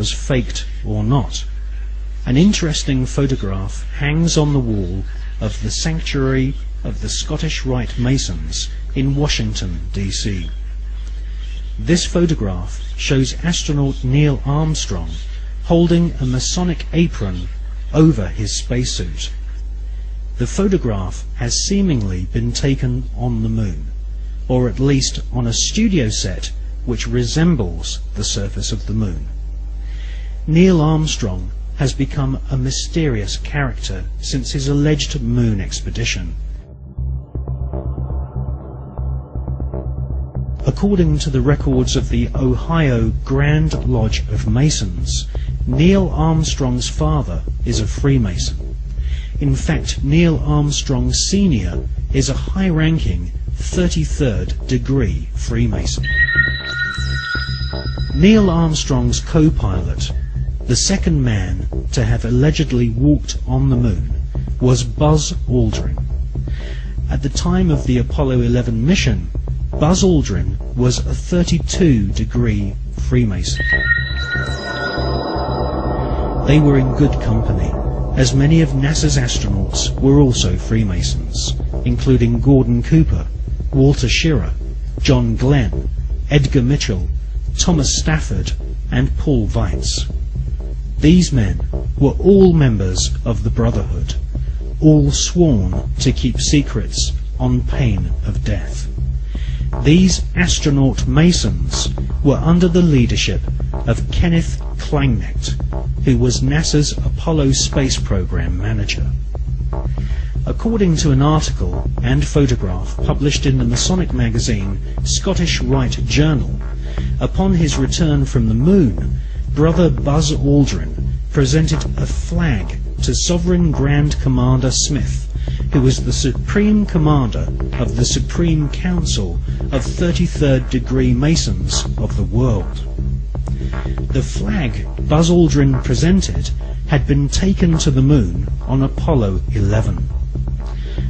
was faked or not. An interesting photograph hangs on the wall of the Sanctuary of the Scottish Rite Masons in Washington, D.C. This photograph shows astronaut Neil Armstrong holding a Masonic apron over his spacesuit. The photograph has seemingly been taken on the moon, or at least on a studio set which resembles the surface of the moon. Neil Armstrong has become a mysterious character since his alleged moon expedition. According to the records of the Ohio Grand Lodge of Masons, Neil Armstrong's father is a Freemason. In fact, Neil Armstrong Sr. is a high-ranking 33rd degree Freemason. Neil Armstrong's co-pilot, the second man to have allegedly walked on the moon, was Buzz Aldrin. At the time of the Apollo 11 mission, Buzz Aldrin was a 32-degree Freemason. They were in good company, as many of NASA's astronauts were also Freemasons, including Gordon Cooper, Walter Schirra, John Glenn, Edgar Mitchell, Thomas Stafford, and Paul Weitz. These men were all members of the Brotherhood, all sworn to keep secrets on pain of death. These astronaut Masons were under the leadership of Kenneth Klangnecht, who was NASA's Apollo space program manager. According to an article and photograph published in the Masonic magazine Scottish Rite Journal, upon his return from the moon, Brother Buzz Aldrin presented a flag to Sovereign Grand Commander Smith, who was the Supreme Commander of the Supreme Council of 33rd degree Masons of the world. The flag Buzz Aldrin presented had been taken to the moon on Apollo 11.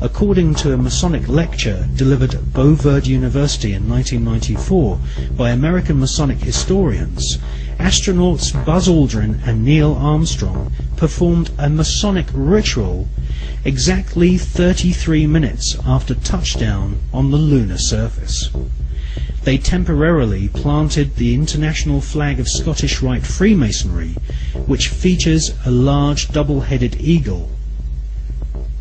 According to a Masonic lecture delivered at Beauverde University in 1994 by American Masonic historians, astronauts Buzz Aldrin and Neil Armstrong performed a Masonic ritual exactly 33 minutes after touchdown on the lunar surface. They temporarily planted the international flag of Scottish Rite Freemasonry, which features a large double-headed eagle.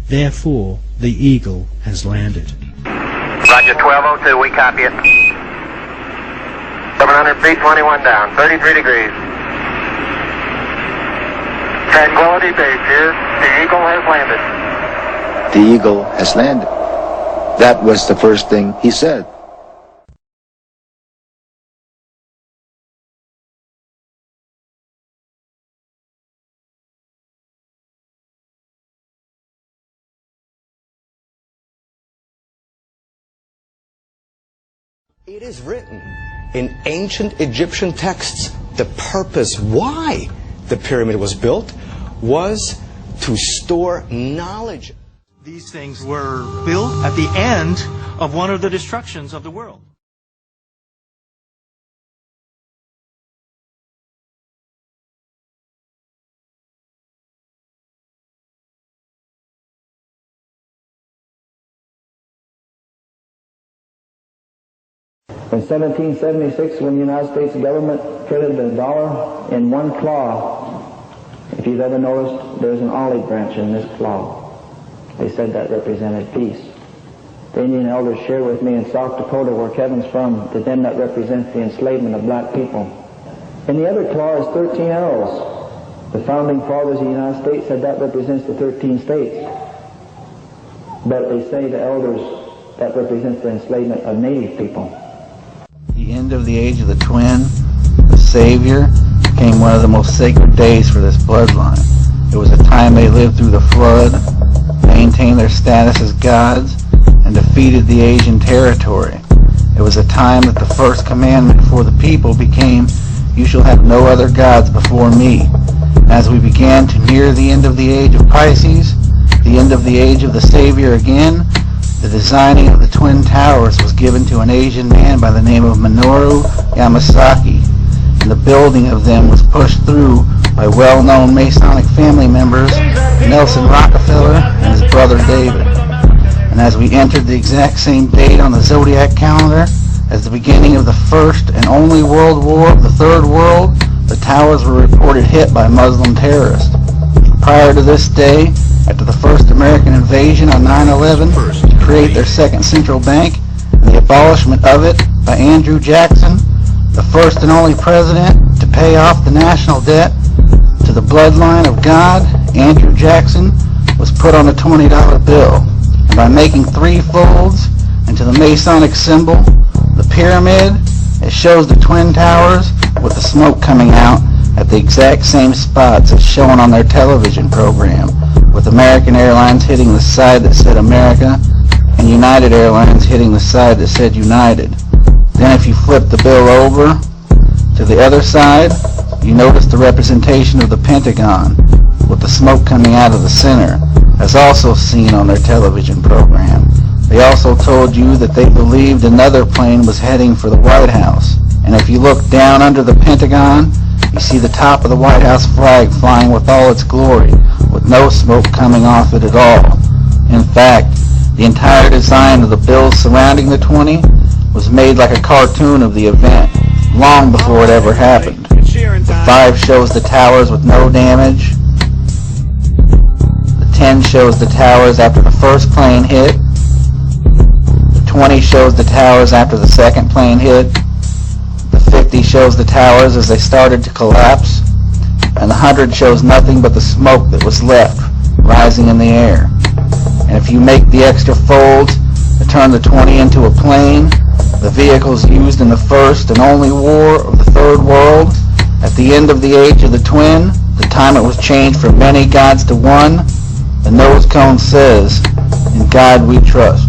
Therefore, the eagle has landed. Roger, 1202, we copy it. 700 feet, 21 down, 33 degrees. Tranquility Base here. The eagle has landed. The eagle has landed. That was the first thing he said. It is written in ancient Egyptian texts, the purpose why the pyramid was built was to store knowledge. These things were built at the end of one of the destructions of the world. In 1776, when the United States government printed the dollar in one claw, if you've ever noticed, there's an olive branch in this claw. They said that represented peace. The Indian elders shared with me in South Dakota, where Kevin's from, to them that represents the enslavement of black people. In the other claw is 13 arrows. The founding fathers of the United States said that represents the 13 states. But they say, the elders, that represents the enslavement of native people. The end of the age of the twin, the Savior, became one of the most sacred days for this bloodline. It was a time they lived through the flood, maintained their status as gods, and defeated the Asian territory. It was a time that the first commandment for the people became, "You shall have no other gods before me." As we began to near the end of the age of Pisces, the end of the age of the Savior again, the designing of the Twin Towers was given to an Asian man by the name of Minoru Yamasaki. and the building of them was pushed through by well-known Masonic family members Nelson Rockefeller and his brother David. And as we entered the exact same date on the zodiac calendar as the beginning of the first and only World War of the Third World, the towers were reported hit by Muslim terrorists. Prior to this day, after the first American invasion on 9/11 to create their second central bank and the abolishment of it by Andrew Jackson, the first and only president to pay off the national debt to the bloodline of God, Andrew Jackson, was put on a $20 bill. And by making 3 folds into the Masonic symbol, the pyramid, it shows the Twin Towers with the smoke coming out at the exact same spots as shown on their television program, with American Airlines hitting the side that said America and United Airlines hitting the side that said United. Then if you flip the bill over to the other side, you notice the representation of the Pentagon with the smoke coming out of the center, as also seen on their television program. They also told you that they believed another plane was heading for the White House. And if you look down under the Pentagon, you see the top of the White House flag flying with all its glory, with no smoke coming off it at all. In fact, the entire design of the bills surrounding the 20 was made like a cartoon of the event, long before it ever happened. The 5 shows the towers with no damage. The 10 shows the towers after the first plane hit. The 20 shows the towers after the second plane hit. The 50 shows the towers as they started to collapse. And the 100 shows nothing but the smoke that was left rising in the air. And if you make the extra folds to turn the 20 into a plane, the vehicles used in the first and only war of the Third World, at the end of the age of the Twin, the time it was changed from many gods to one, the nose cone says, "In God we trust."